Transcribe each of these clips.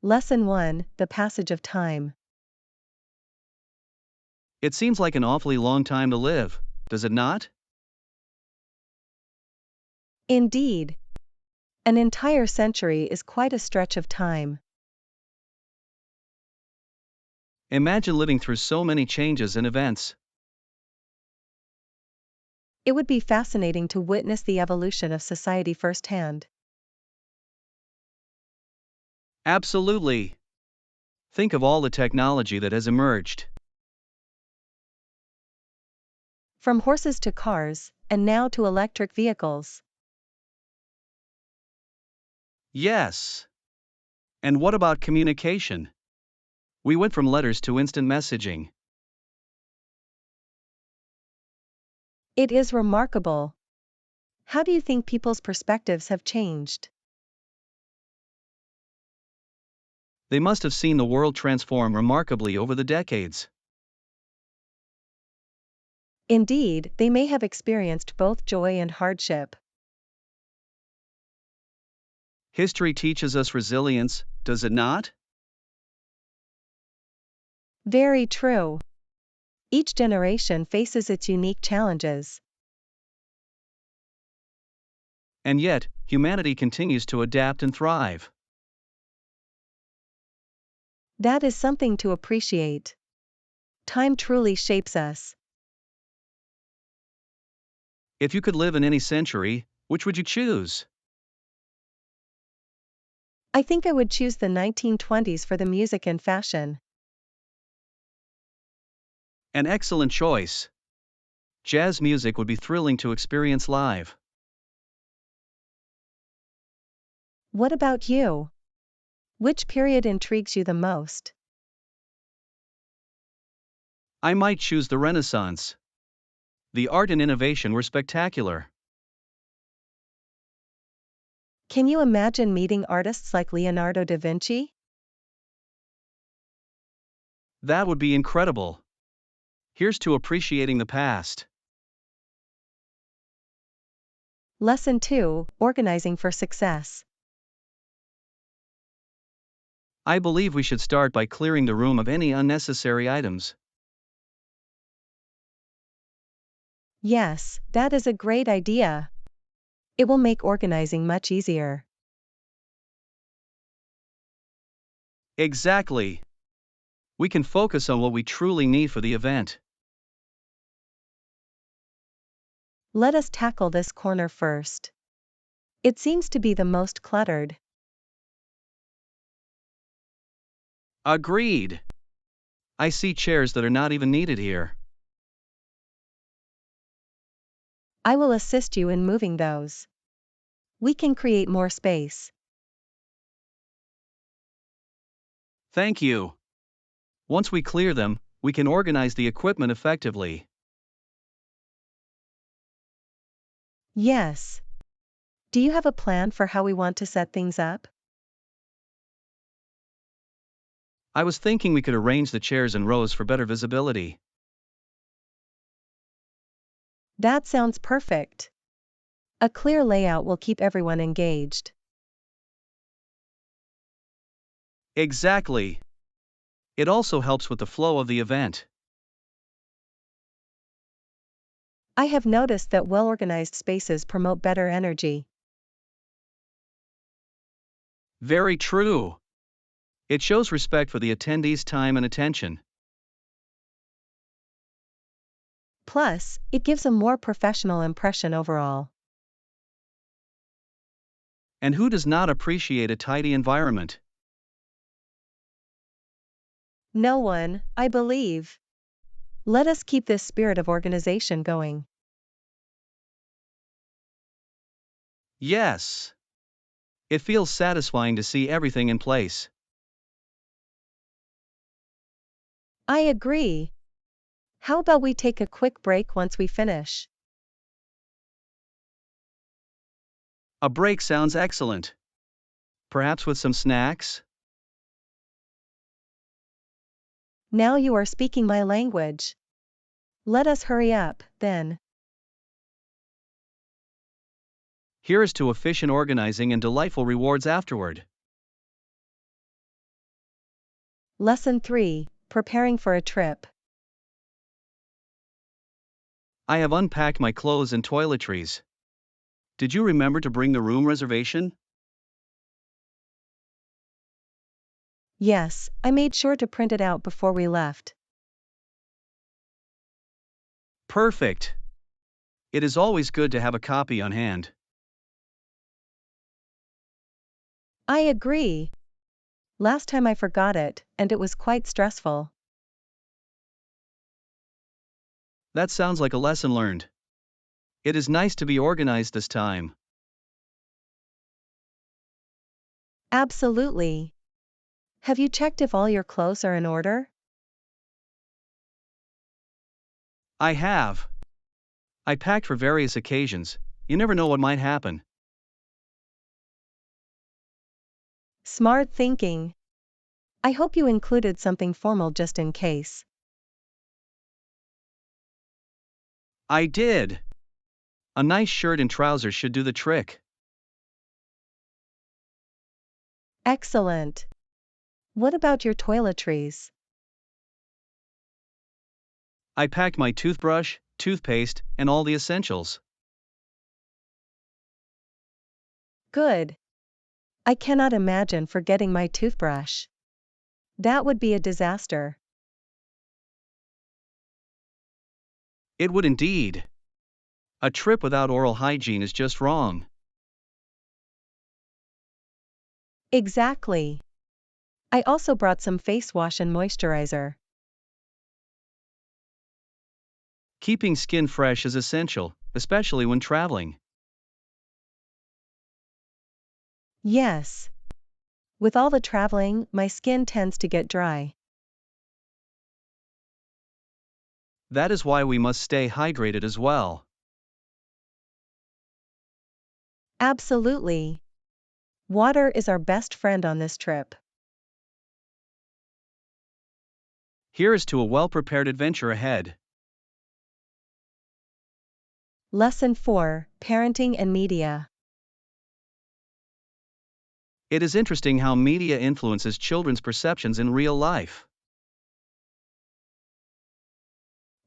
Lesson 1: The Passage of Time. It seems like an awfully long time to live, does it not? Indeed. An entire century is quite a stretch of time. Imagine living through so many changes and events. It would be fascinating to witness the evolution of society firsthand. Absolutely. Think of all the technology that has emerged. From horses to cars, and now to electric vehicles. Yes. And what about communication? We went from letters to instant messaging. It is remarkable. How do you think people's perspectives have changed? They must have seen the world transform remarkably over the decades. Indeed, they may have experienced both joy and hardship. History teaches us resilience, does it not? Very true. Each generation faces its unique challenges. And yet, humanity continues to adapt and thrive. That is something to appreciate. Time truly shapes us. If you could live in any century, which would you choose? I think I would choose the 1920s for the music and fashion. An excellent choice. Jazz music would be thrilling to experience live. What about you? Which period intrigues you the most? I might choose the Renaissance. The art and innovation were spectacular. Can you imagine meeting artists like Leonardo da Vinci? That would be incredible. Here's to appreciating the past. Lesson 2: Organizing for Success. I believe we should start by clearing the room of any unnecessary items. Yes, that is a great idea. It will make organizing much easier. Exactly. We can focus on what we truly need for the event. Let us tackle this corner first. It seems to be the most cluttered. Agreed. I see chairs that are not even needed here. I will assist you in moving those. We can create more space. Thank you. Once we clear them, we can organize the equipment effectively. Yes. Do you have a plan for how we want to set things up? I was thinking we could arrange the chairs in rows for better visibility. That sounds perfect. A clear layout will keep everyone engaged. Exactly. It also helps with the flow of the event. I have noticed that well-organized spaces promote better energy. Very true. It shows respect for the attendees' time and attention. Plus, it gives a more professional impression overall. And who does not appreciate a tidy environment? No one, I believe. Let us keep this spirit of organization going. Yes. It feels satisfying to see everything in place. I agree. How about we take a quick break once we finish? A break sounds excellent. Perhaps with some snacks? Now you are speaking my language. Let us hurry up, then. Here is to efficient organizing and delightful rewards afterward. Lesson 3, Preparing for a Trip. I have unpacked my clothes and toiletries. Did you remember to bring the room reservation? Yes, I made sure to print it out before we left. Perfect. It is always good to have a copy on hand. I agree. Last time I forgot it, and it was quite stressful. That sounds like a lesson learned. It is nice to be organized this time. Absolutely. Have you checked if all your clothes are in order? I have. I packed for various occasions. You never know what might happen. Smart thinking. I hope you included something formal just in case. I did. A nice shirt and trousers should do the trick. Excellent. What about your toiletries? I packed my toothbrush, toothpaste, and all the essentials. Good. I cannot imagine forgetting my toothbrush. That would be a disaster. It would indeed. A trip without oral hygiene is just wrong. Exactly. I also brought some face wash and moisturizer. Keeping skin fresh is essential, especially when traveling. Yes. With all the traveling, my skin tends to get dry. That is why we must stay hydrated as well. Absolutely. Water is our best friend on this trip. Here is to a well-prepared adventure ahead. Lesson 4, Parenting and Media. It is interesting how media influences children's perceptions in real life.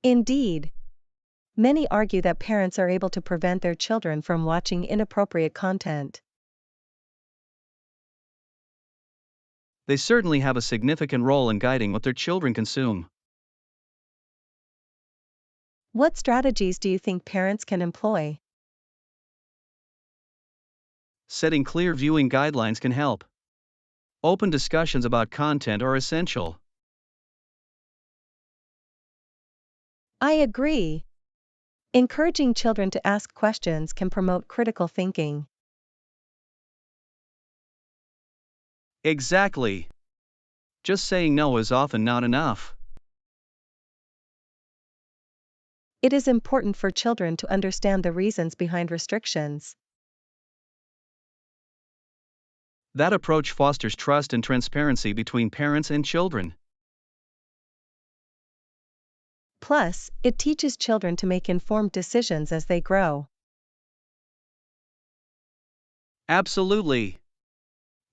Indeed. Many argue that parents are able to prevent their children from watching inappropriate content. They certainly have a significant role in guiding what their children consume. What strategies do you think parents can employ? Setting clear viewing guidelines can help. Open discussions about content are essential. I agree. Encouraging children to ask questions can promote critical thinking. Exactly. Just saying no is often not enough. It is important for children to understand the reasons behind restrictions. That approach fosters trust and transparency between parents and children. Plus, it teaches children to make informed decisions as they grow. Absolutely.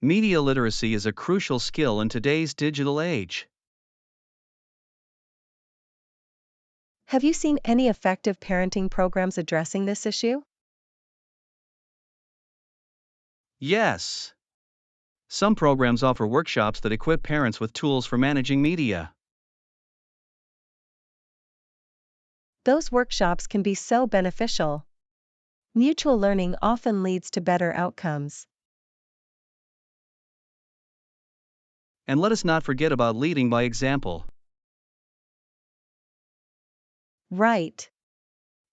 Media literacy is a crucial skill in today's digital age. Have you seen any effective parenting programs addressing this issue? Yes. Some programs offer workshops that equip parents with tools for managing media. Those workshops can be so beneficial. Mutual learning often leads to better outcomes. And let us not forget about leading by example. Right.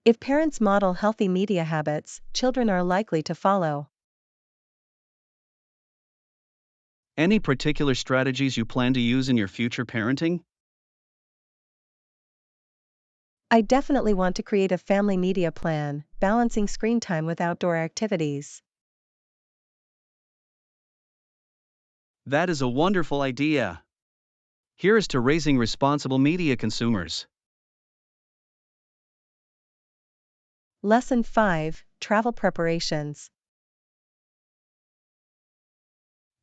If parents model healthy media habits, children are likely to follow. Any particular strategies you plan to use in your future parenting? I definitely want to create a family media plan, balancing screen time with outdoor activities. That is a wonderful idea. Here is to raising responsible media consumers. Lesson 5, Travel Preparations.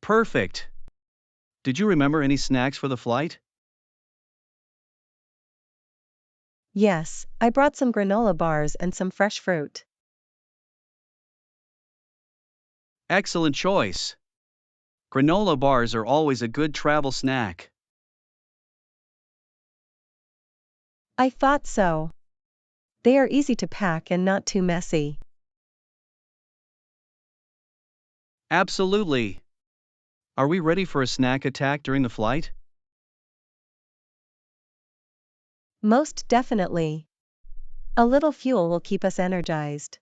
Perfect. Did you remember any snacks for the flight? Yes, I brought some granola bars and some fresh fruit. Excellent choice. Granola bars are always a good travel snack. I thought so. They are easy to pack and not too messy. Absolutely. Are we ready for a snack attack during the flight? Most definitely. A little fuel will keep us energized.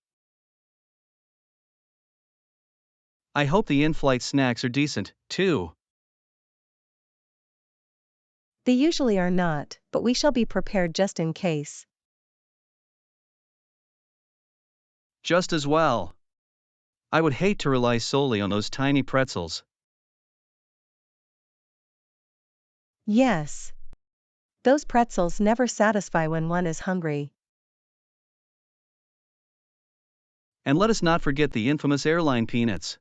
I hope the in-flight snacks are decent, too. They usually are not, but we shall be prepared just in case. Just as well. I would hate to rely solely on those tiny pretzels. Yes. Those pretzels never satisfy when one is hungry. And let us not forget the infamous airline peanuts.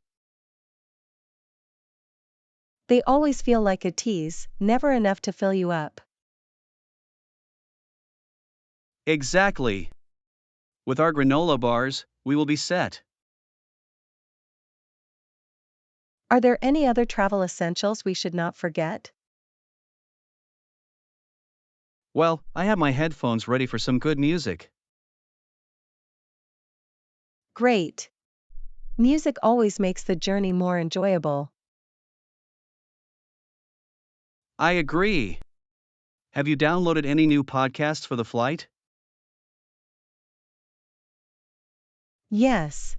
They always feel like a tease, never enough to fill you up. Exactly. With our granola bars, we will be set. Are there any other travel essentials we should not forget? Well, I have my headphones ready for some good music. Great. Music always makes the journey more enjoyable. I agree. Have you downloaded any new podcasts for the flight? Yes.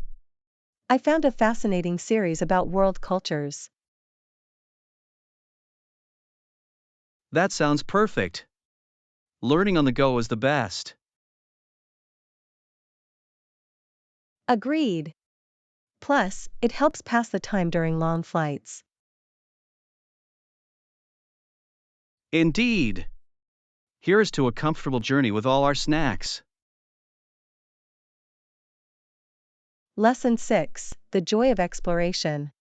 I found a fascinating series about world cultures. That sounds perfect. Learning on the go is the best. Agreed. Plus, it helps pass the time during long flights. Indeed. Here's to a comfortable journey with all our snacks. Lesson 6: The Joy of Exploration.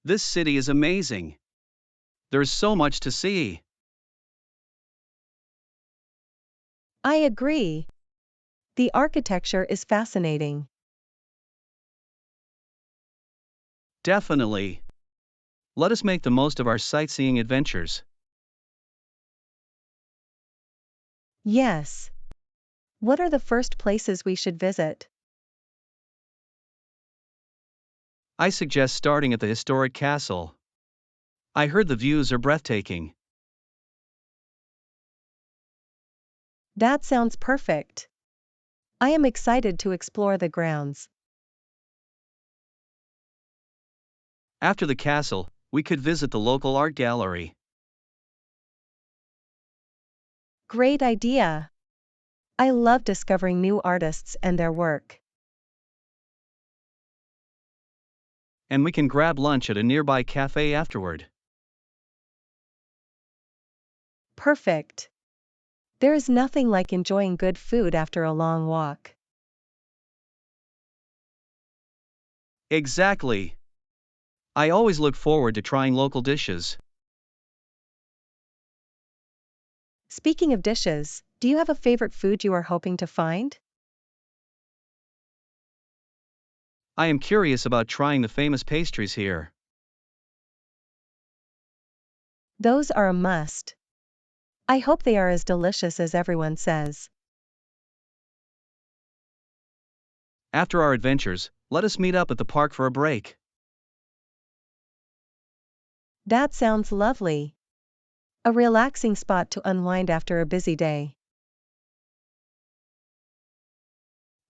This city is amazing. There's so much to see. I agree. The architecture is fascinating. Definitely. Let us make the most of our sightseeing adventures. Yes. What are the first places we should visit? I suggest starting at the historic castle. I heard the views are breathtaking. That sounds perfect. I am excited to explore the grounds. After the castle, we could visit the local art gallery. Great idea. I love discovering new artists and their work. And we can grab lunch at a nearby cafe afterward. Perfect. There is nothing like enjoying good food after a long walk. Exactly. I always look forward to trying local dishes. Speaking of dishes, do you have a favorite food you are hoping to find? I am curious about trying the famous pastries here. Those are a must. I hope they are as delicious as everyone says. After our adventures, let us meet up at the park for a break. That sounds lovely. A relaxing spot to unwind after a busy day.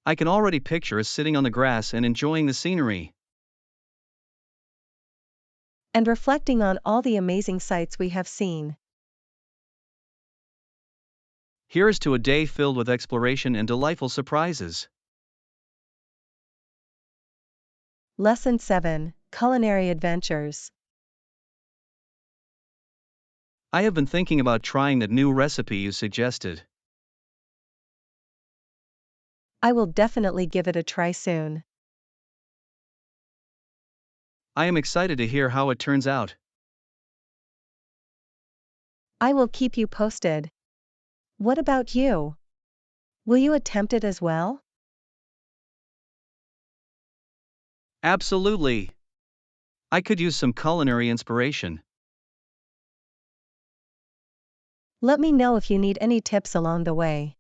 I can already picture us sitting on the grass and enjoying the scenery. And reflecting on all the amazing sights we have seen. Here's to a day filled with exploration and delightful surprises. Lesson 7: Culinary Adventures. I have been thinking about trying that new recipe you suggested. I will definitely give it a try soon. I am excited to hear how it turns out. I will keep you posted. What about you? Will you attempt it as well? Absolutely. I could use some culinary inspiration. Let me know if you need any tips along the way.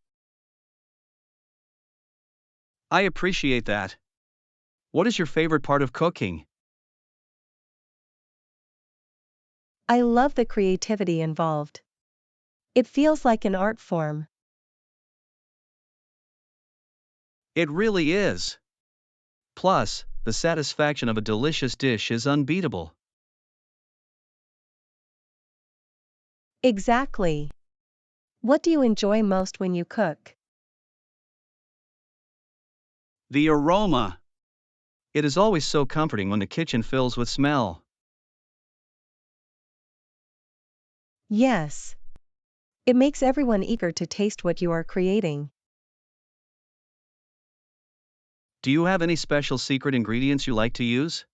I appreciate that. What is your favorite part of cooking? I love the creativity involved. It feels like an art form. It really is. Plus, the satisfaction of a delicious dish is unbeatable. Exactly. What do you enjoy most when you cook? The aroma. It is always so comforting when the kitchen fills with smell. Yes. It makes everyone eager to taste what you are creating. Do you have any special secret ingredients you like to use?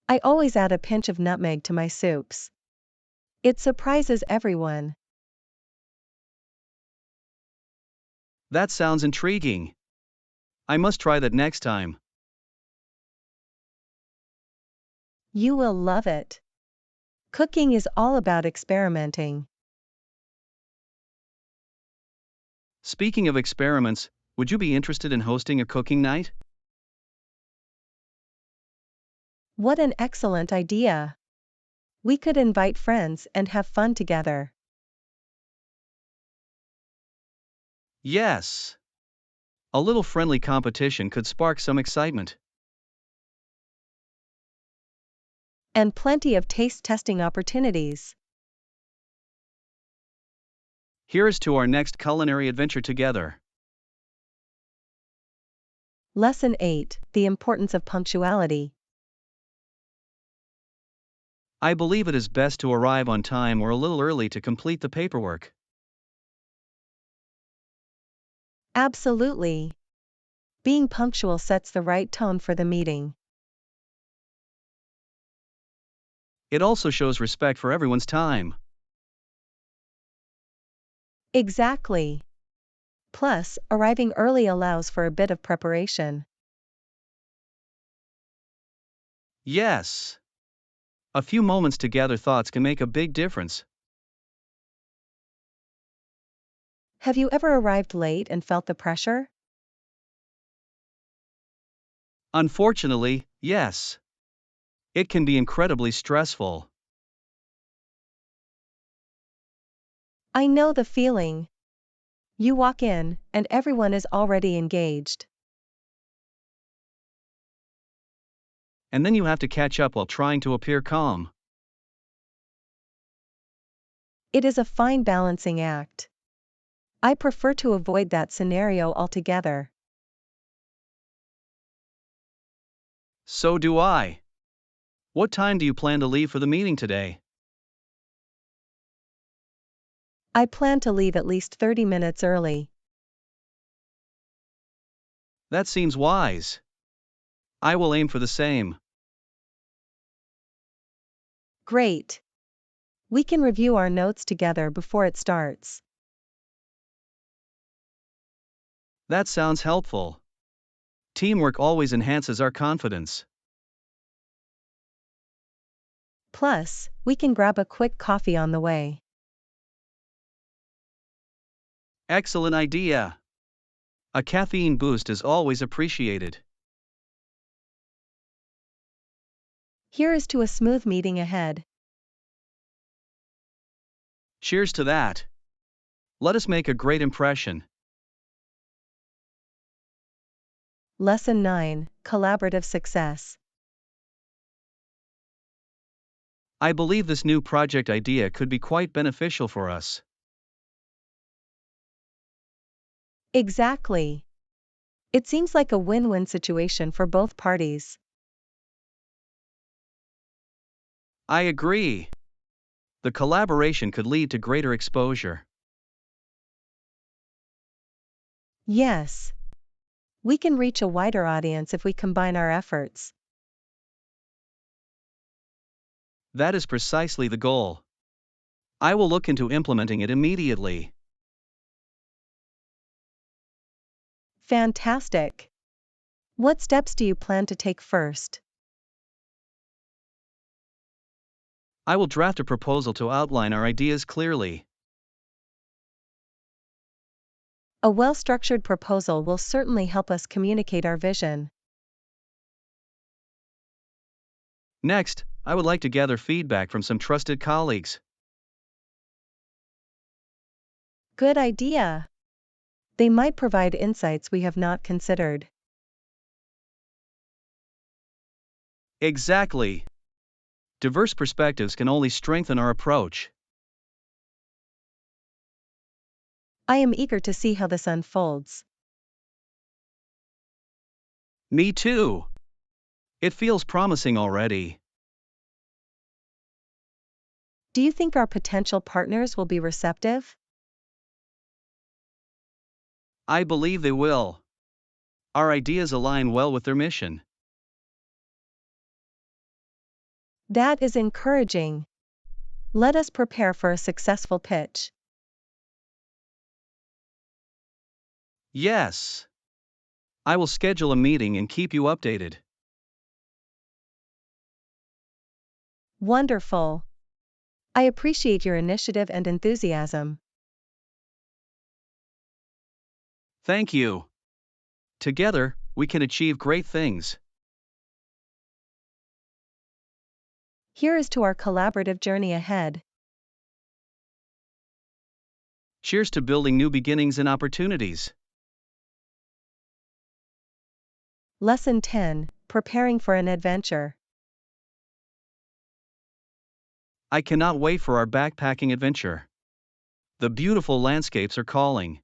I always add a pinch of nutmeg to my soups. It surprises everyone. That sounds intriguing. I must try that next time. You will love it. Cooking is all about experimenting. Speaking of experiments, would you be interested in hosting a cooking night? What an excellent idea! We could invite friends and have fun together. Yes. A little friendly competition could spark some excitement. And plenty of taste testing opportunities. Here's to our next culinary adventure together. Lesson 8: The importance of punctuality. I believe it is best to arrive on time or a little early to complete the paperwork. Absolutely. Being punctual sets the right tone for the meeting. It also shows respect for everyone's time. Exactly. Plus, arriving early allows for a bit of preparation. Yes. A few moments to gather thoughts can make a big difference. Have you ever arrived late and felt the pressure? Unfortunately, yes. It can be incredibly stressful. I know the feeling. You walk in, and everyone is already engaged. And then you have to catch up while trying to appear calm. It is a fine balancing act. I prefer to avoid that scenario altogether. So do I. What time do you plan to leave for the meeting today? I plan to leave at least 30 minutes early. That seems wise. I will aim for the same. Great. We can review our notes together before it starts. That sounds helpful. Teamwork always enhances our confidence. Plus, we can grab a quick coffee on the way. Excellent idea. A caffeine boost is always appreciated. Here is to a smooth meeting ahead. Cheers to that. Let us make a great impression. Lesson 9: Collaborative Success. I believe this new project idea could be quite beneficial for us. Exactly. It seems like a win-win situation for both parties. I agree. The collaboration could lead to greater exposure. Yes. We can reach a wider audience if we combine our efforts. That is precisely the goal. I will look into implementing it immediately. Fantastic! What steps do you plan to take first? I will draft a proposal to outline our ideas clearly. A well-structured proposal will certainly help us communicate our vision. Next, I would like to gather feedback from some trusted colleagues. Good idea! They might provide insights we have not considered. Exactly. Diverse perspectives can only strengthen our approach. I am eager to see how this unfolds. Me too. It feels promising already. Do you think our potential partners will be receptive? I believe they will. Our ideas align well with their mission. That is encouraging. Let us prepare for a successful pitch. Yes. I will schedule a meeting and keep you updated. Wonderful! I appreciate your initiative and enthusiasm. Thank you. Together, we can achieve great things. Here is to our collaborative journey ahead. Cheers to building new beginnings and opportunities. Lesson 10: Preparing for an adventure. I cannot wait for our backpacking adventure. The beautiful landscapes are calling.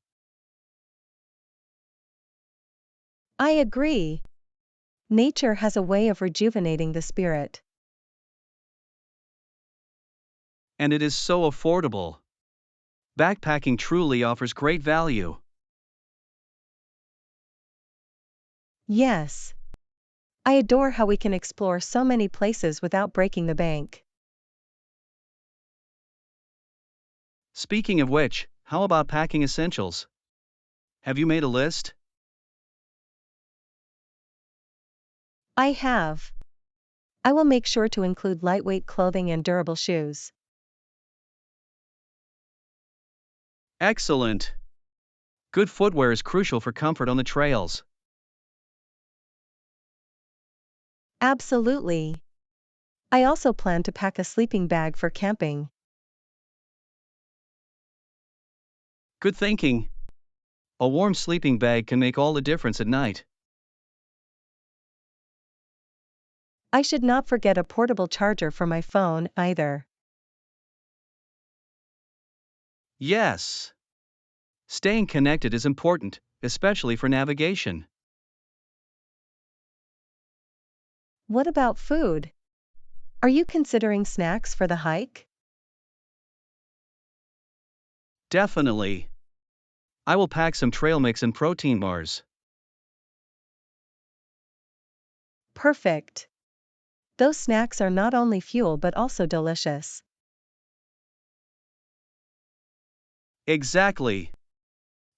I agree. Nature has a way of rejuvenating the spirit. And it is so affordable. Backpacking truly offers great value. Yes. I adore how we can explore so many places without breaking the bank. Speaking of which, how about packing essentials? Have you made a list? I have. I will make sure to include lightweight clothing and durable shoes. Excellent. Good footwear is crucial for comfort on the trails. Absolutely. I also plan to pack a sleeping bag for camping. Good thinking. A warm sleeping bag can make all the difference at night. I should not forget a portable charger for my phone, either. Yes. Staying connected is important, especially for navigation. What about food? Are you considering snacks for the hike? Definitely. I will pack some trail mix and protein bars. Perfect. Those snacks are not only fuel but also delicious. Exactly.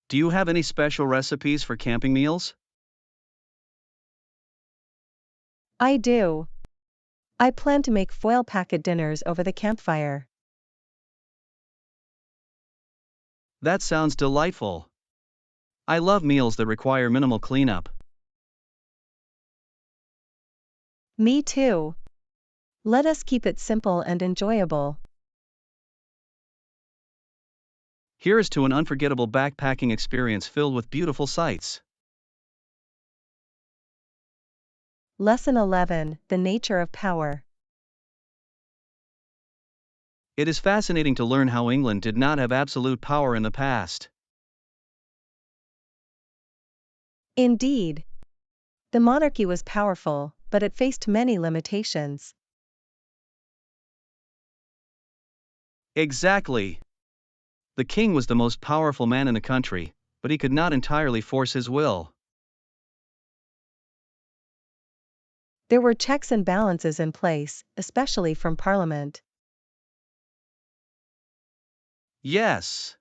Do you have any special recipes for camping meals? I do. I plan to make foil packet dinners over the campfire. That sounds delightful. I love meals that require minimal cleanup. Me too. Let us keep it simple and enjoyable. Here is to an unforgettable backpacking experience filled with beautiful sights. Lesson 11: The nature of power. It is fascinating to learn how England did not have absolute power in the past. Indeed. The monarchy was powerful, but it faced many limitations. Exactly. The king was the most powerful man in the country, but he could not entirely force his will. There were checks and balances in place, especially from Parliament. Yes.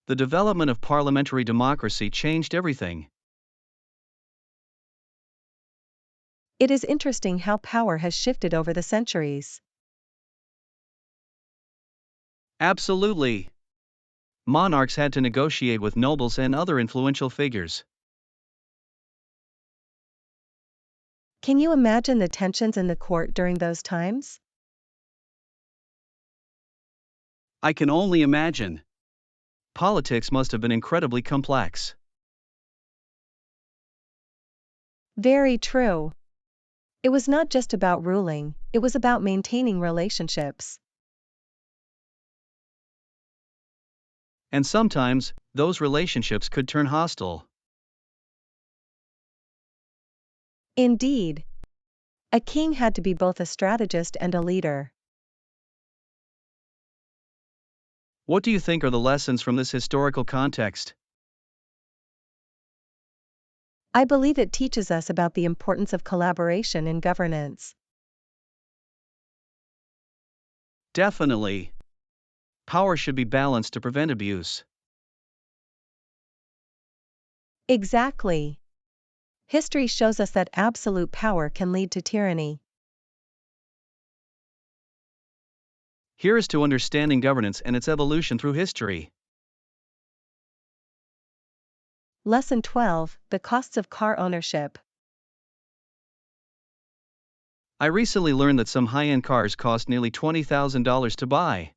The development of parliamentary democracy changed everything. It is interesting how power has shifted over the centuries. Absolutely. Monarchs had to negotiate with nobles and other influential figures. Can you imagine the tensions in the court during those times? I can only imagine. Politics must have been incredibly complex. Very true. It was not just about ruling, it was about maintaining relationships. And sometimes, those relationships could turn hostile. Indeed. A king had to be both a strategist and a leader. What do you think are the lessons from this historical context? I believe it teaches us about the importance of collaboration in governance. Definitely. Power should be balanced to prevent abuse. Exactly. History shows us that absolute power can lead to tyranny. Here is to understanding governance and its evolution through history. Lesson 12: The costs of car ownership. I recently learned that some high-end cars cost nearly $20,000 to buy.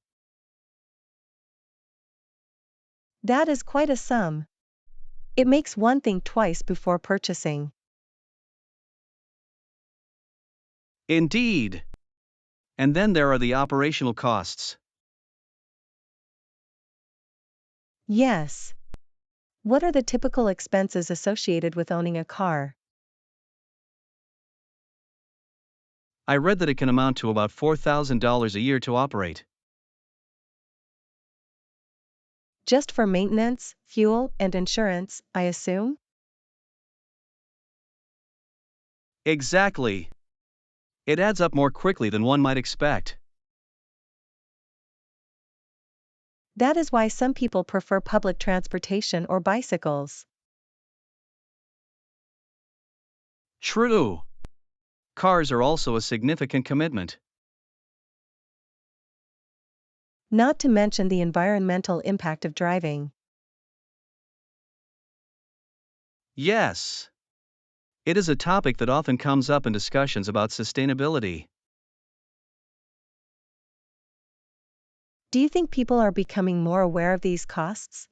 That is quite a sum. It makes one think twice before purchasing. Indeed. And then there are the operational costs. Yes. What are the typical expenses associated with owning a car? I read that it can amount to about $4,000 a year to operate. Just for maintenance, fuel, and insurance, I assume? Exactly. It adds up more quickly than one might expect. That is why some people prefer public transportation or bicycles. True. Cars are also a significant commitment. Not to mention the environmental impact of driving. Yes. It is a topic that often comes up in discussions about sustainability. Do you think people are becoming more aware of these costs?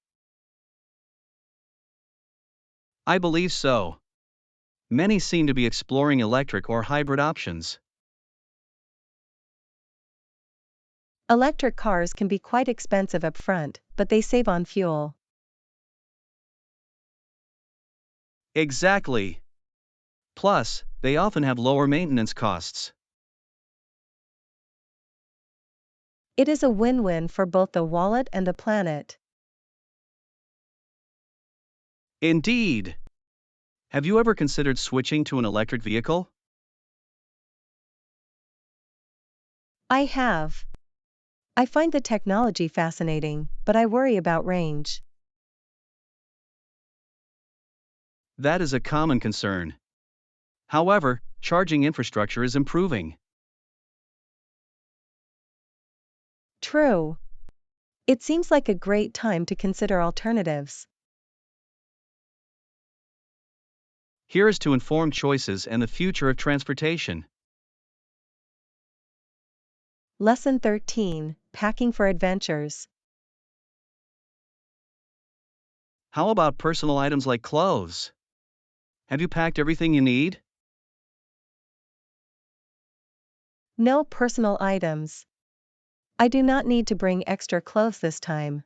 I believe so. Many seem to be exploring electric or hybrid options. Electric cars can be quite expensive up front, but they save on fuel. Exactly. Plus, they often have lower maintenance costs. It is a win-win for both the wallet and the planet. Indeed. Have you ever considered switching to an electric vehicle? I have. I find the technology fascinating, but I worry about range. That is a common concern. However, charging infrastructure is improving. True. It seems like a great time to consider alternatives. Here is to informed choices and the future of transportation. Lesson 13: Packing for Adventures. How about personal items like clothes? Have you packed everything you need? No personal items. I do not need to bring extra clothes this time.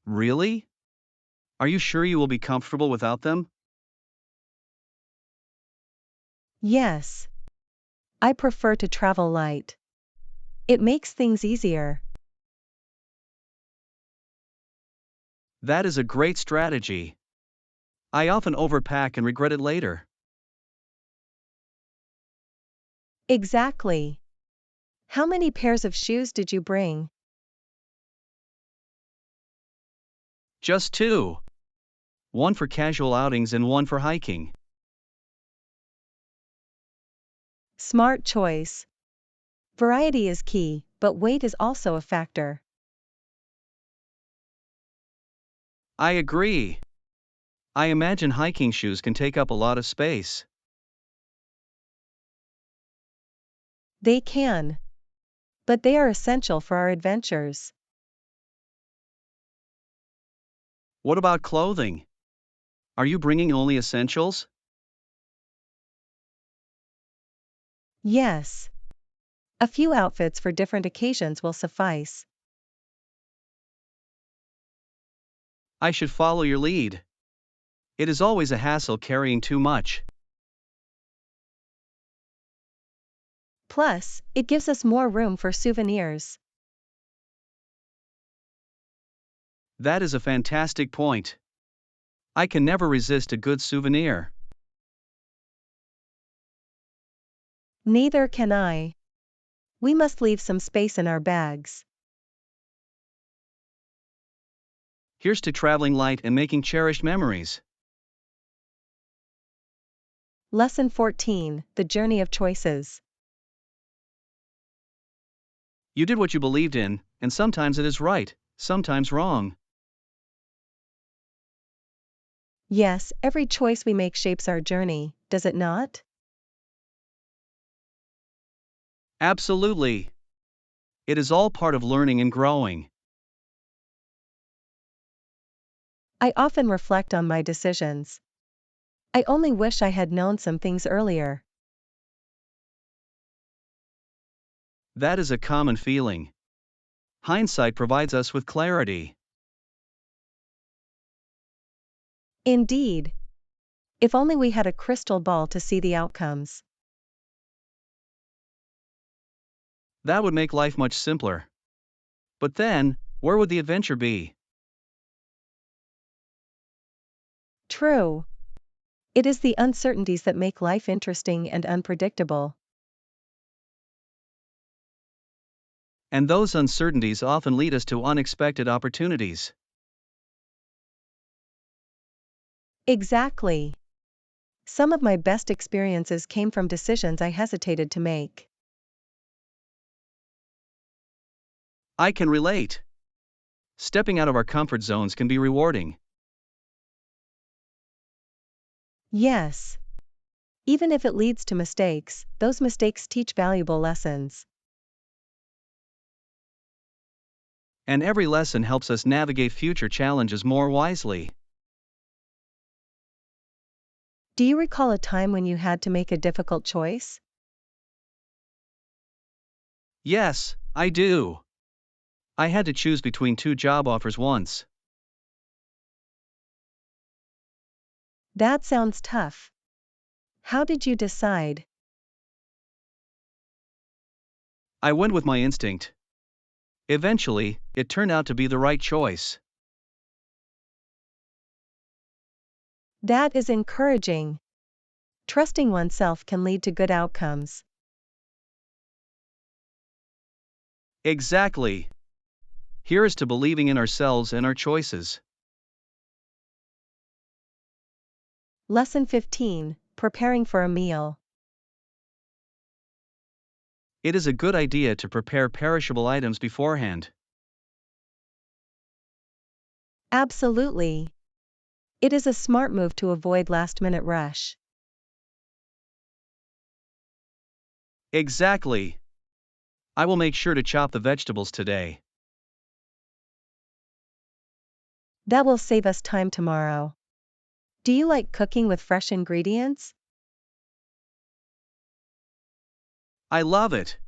Really? Are you sure you will be comfortable without them? Yes. I prefer to travel light. It makes things easier. That is a great strategy. I often overpack and regret it later. Exactly. How many pairs of shoes did you bring? Just two. One for casual outings and one for hiking. Smart choice. Variety is key, but weight is also a factor. I agree. I imagine hiking shoes can take up a lot of space. They can. But they are essential for our adventures. What about clothing? Are you bringing only essentials? Yes. A few outfits for different occasions will suffice. I should follow your lead. It is always a hassle carrying too much. Plus, it gives us more room for souvenirs. That is a fantastic point. I can never resist a good souvenir. Neither can I. We must leave some space in our bags. Here's to traveling light and making cherished memories. Lesson 14: The Journey of Choices. You did what you believed in, and sometimes it is right, sometimes wrong. Yes, every choice we make shapes our journey, does it not? Absolutely. It is all part of learning and growing. I often reflect on my decisions. I only wish I had known some things earlier. That is a common feeling. Hindsight provides us with clarity. Indeed. If only we had a crystal ball to see the outcomes. That would make life much simpler. But then, where would the adventure be? True. It is the uncertainties that make life interesting and unpredictable. And those uncertainties often lead us to unexpected opportunities. Exactly. Some of my best experiences came from decisions I hesitated to make. I can relate. Stepping out of our comfort zones can be rewarding. Yes. Even if it leads to mistakes, those mistakes teach valuable lessons. And every lesson helps us navigate future challenges more wisely. Do you recall a time when you had to make a difficult choice? Yes, I do. I had to choose between two job offers once. That sounds tough. How did you decide? I went with my instinct. Eventually, it turned out to be the right choice. That is encouraging. Trusting oneself can lead to good outcomes. Exactly. Here is to believing in ourselves and our choices. Lesson 15: Preparing for a meal. It is a good idea to prepare perishable items beforehand. Absolutely. It is a smart move to avoid last-minute rush. Exactly. I will make sure to chop the vegetables today. That will save us time tomorrow. Do you like cooking with fresh ingredients? I love it.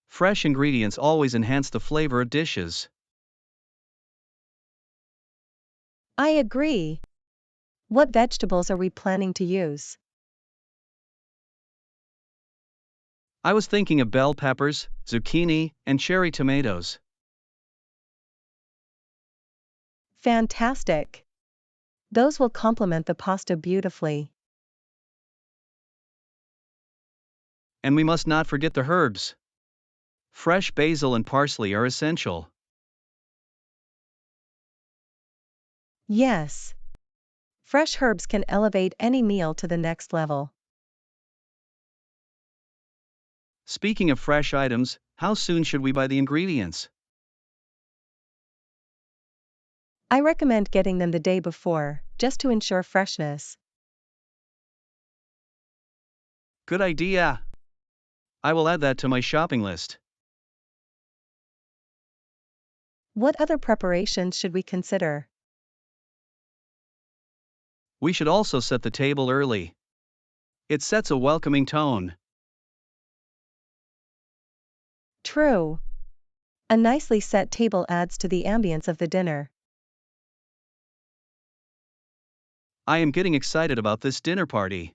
Fresh ingredients always enhance the flavor of dishes. I agree. What vegetables are we planning to use? I was thinking of bell peppers, zucchini, and cherry tomatoes. Fantastic. Those will complement the pasta beautifully. And we must not forget the herbs. Fresh basil and parsley are essential. Yes. Fresh herbs can elevate any meal to the next level. Speaking of fresh items, how soon should we buy the ingredients? I recommend getting them the day before, just to ensure freshness. Good idea. I will add that to my shopping list. What other preparations should we consider? We should also set the table early. It sets a welcoming tone. True. A nicely set table adds to the ambience of the dinner. I am getting excited about this dinner party.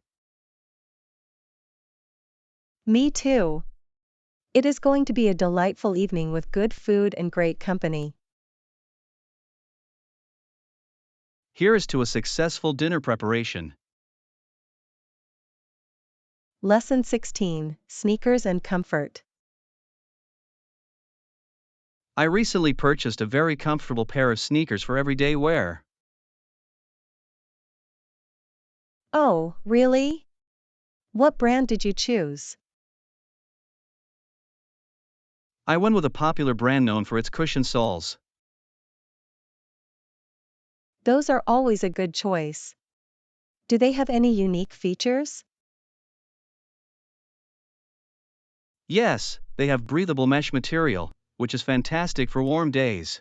Me too. It is going to be a delightful evening with good food and great company. Here is to a successful dinner preparation. Lesson 16, Sneakers and Comfort. I recently purchased a very comfortable pair of sneakers for everyday wear. Oh, really? What brand did you choose? I went with a popular brand known for its cushioned soles. Those are always a good choice. Do they have any unique features? Yes, they have breathable mesh material, which is fantastic for warm days.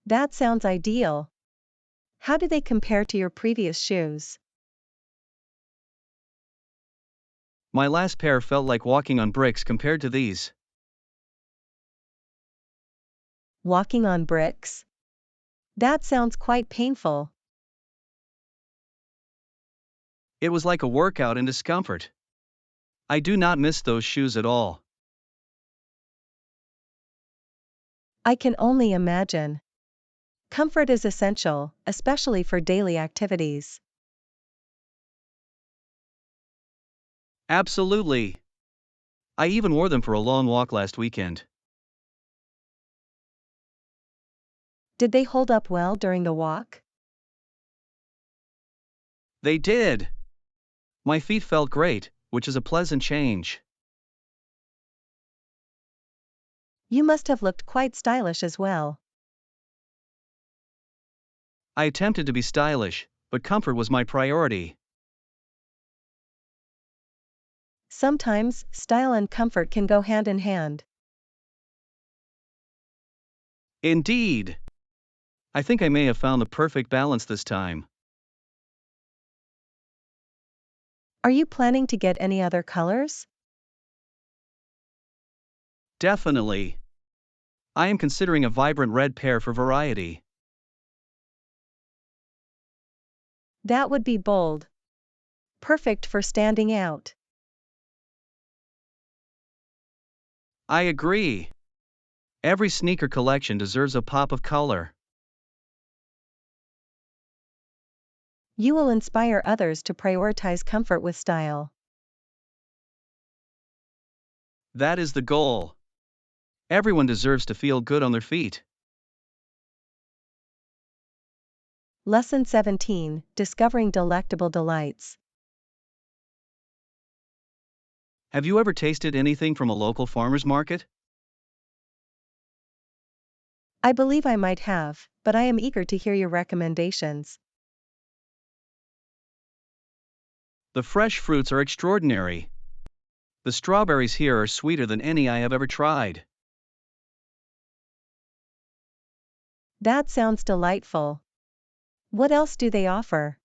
That sounds ideal. How do they compare to your previous shoes? My last pair felt like walking on bricks compared to these. Walking on bricks? That sounds quite painful. It was like a workout in discomfort. I do not miss those shoes at all. I can only imagine. Comfort is essential, especially for daily activities. Absolutely. I even wore them for a long walk last weekend. Did they hold up well during the walk? They did. My feet felt great, which is a pleasant change. You must have looked quite stylish as well. I attempted to be stylish, but comfort was my priority. Sometimes, style and comfort can go hand in hand. Indeed. I think I may have found the perfect balance this time. Are you planning to get any other colors? Definitely. I am considering a vibrant red pair for variety. That would be bold. Perfect for standing out. I agree. Every sneaker collection deserves a pop of color. You will inspire others to prioritize comfort with style. That is the goal. Everyone deserves to feel good on their feet. Lesson 17, Discovering Delectable Delights. Have you ever tasted anything from a local farmer's market? I believe I might have, but I am eager to hear your recommendations. The fresh fruits are extraordinary. The strawberries here are sweeter than any I have ever tried. That sounds delightful. What else do they offer?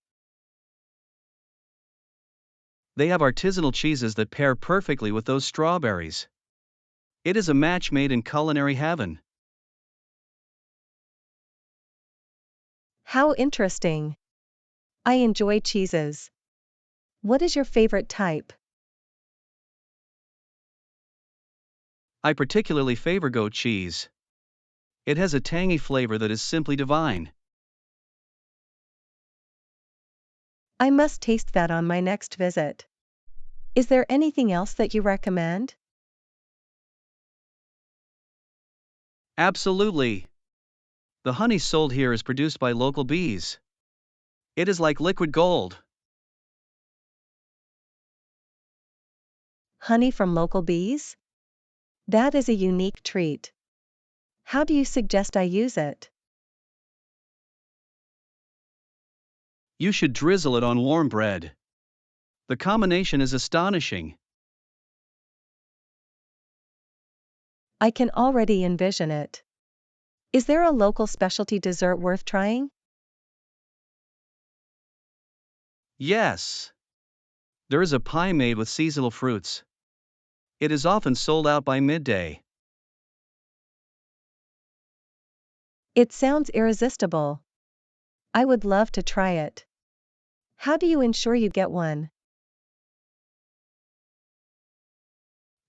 They have artisanal cheeses that pair perfectly with those strawberries. It is a match made in culinary heaven. How interesting. I enjoy cheeses. What is your favorite type? I particularly favor goat cheese. It has a tangy flavor that is simply divine. I must taste that on my next visit. Is there anything else that you recommend? Absolutely. The honey sold here is produced by local bees. It is like liquid gold. Honey from local bees? That is a unique treat. How do you suggest I use it? You should drizzle it on warm bread. The combination is astonishing. I can already envision it. Is there a local specialty dessert worth trying? Yes. There is a pie made with seasonal fruits. It is often sold out by midday. It sounds irresistible. I would love to try it. How do you ensure you get one?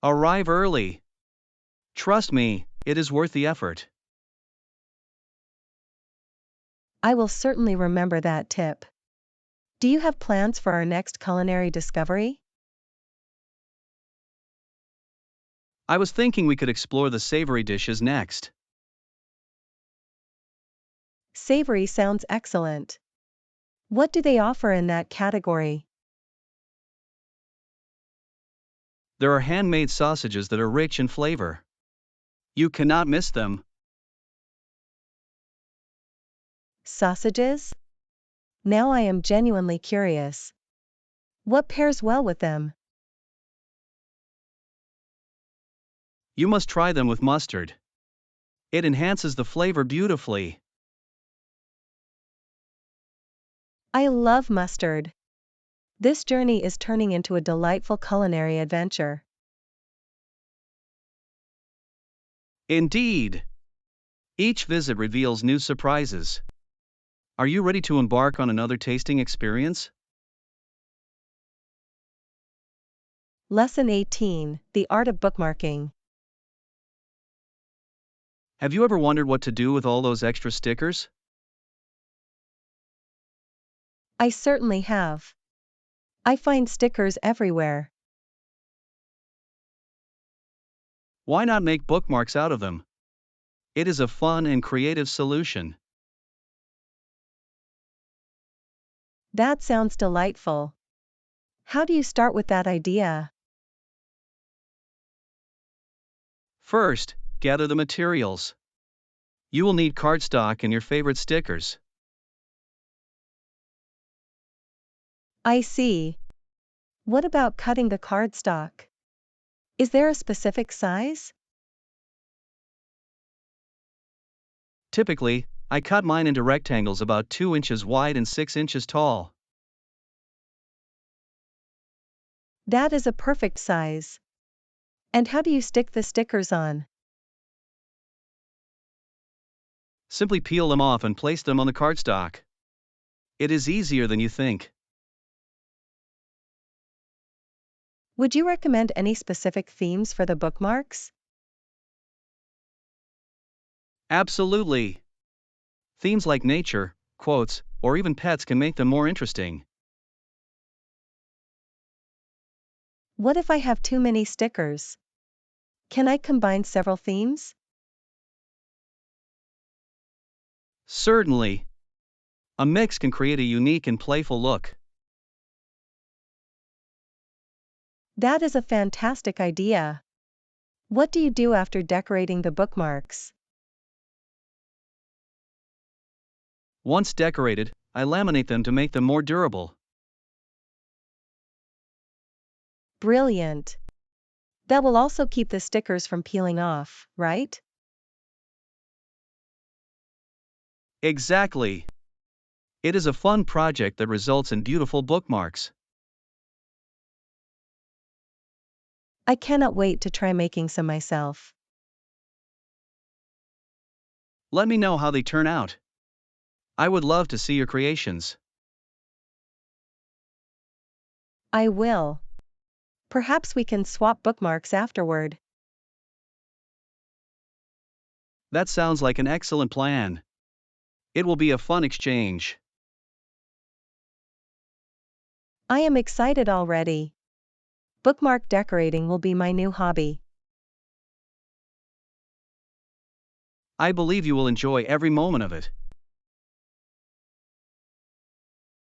Arrive early. Trust me, it is worth the effort. I will certainly remember that tip. Do you have plans for our next culinary discovery? I was thinking we could explore the savory dishes next. Savory sounds excellent. What do they offer in that category? There are handmade sausages that are rich in flavor. You cannot miss them. Sausages? Now I am genuinely curious. What pairs well with them? You must try them with mustard. It enhances the flavor beautifully. I love mustard. This journey is turning into a delightful culinary adventure. Indeed. Each visit reveals new surprises. Are you ready to embark on another tasting experience? Lesson 18: The Art of Bookmarking. Have you ever wondered what to do with all those extra stickers? I certainly have. I find stickers everywhere. Why not make bookmarks out of them? It is a fun and creative solution. That sounds delightful. How do you start with that idea? First, gather the materials. You will need cardstock and your favorite stickers. I see. What about cutting the cardstock? Is there a specific size? Typically, I cut mine into rectangles about 2 inches wide and 6 inches tall. That is a perfect size. And how do you stick the stickers on? Simply peel them off and place them on the cardstock. It is easier than you think. Would you recommend any specific themes for the bookmarks? Absolutely. Themes like nature, quotes, or even pets can make them more interesting. What if I have too many stickers? Can I combine several themes? Certainly. A mix can create a unique and playful look. That is a fantastic idea. What do you do after decorating the bookmarks? Once decorated, I laminate them to make them more durable. Brilliant. That will also keep the stickers from peeling off, right? Exactly. It is a fun project that results in beautiful bookmarks. I cannot wait to try making some myself. Let me know how they turn out. I would love to see your creations. I will. Perhaps we can swap bookmarks afterward. That sounds like an excellent plan. It will be a fun exchange. I am excited already. Bookmark decorating will be my new hobby. I believe you will enjoy every moment of it.